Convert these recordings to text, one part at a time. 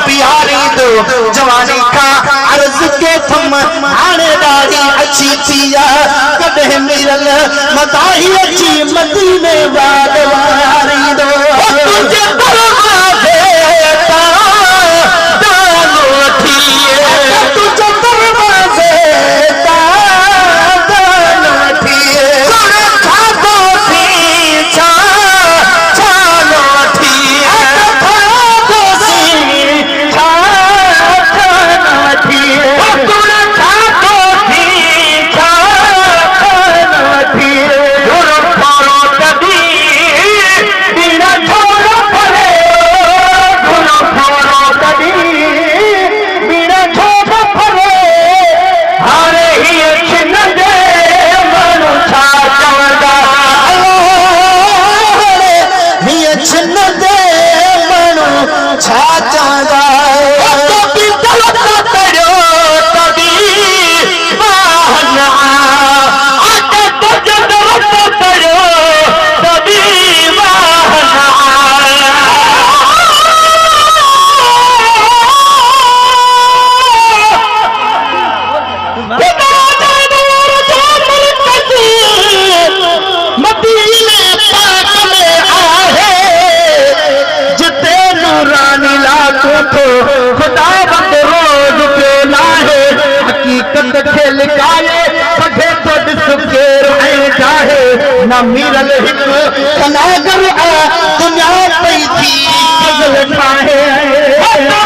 प्यारी दो जवानी का अर्ज के थम हाणे ॾाढी अच्छी थिया कॾहिं मिरल मदाही अची मदीने वारी दो तुझे दरवाज़े ता दान वठिए तुझे दरवाज़े ता दान वठिए खाधो थी छा छान वठिए खाधो थी छा छान वठिए खाधो थी छा छान वठिए थोरो कदी बिना थोरो परे थोरो कदी बिना थोरो परे हाणे हीअ छिन जे माण्हू छा चवंदा हीअ छिन जे माण्हू छा चवंदा खुदा बंद रोज पियो नाहे हकीकत खे लिकाए सघे थो ॾिस केरु ऐं चाहे न मीरल हिकु कलागर दुनिया पई थी गज़ल ठाहे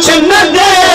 छिन दे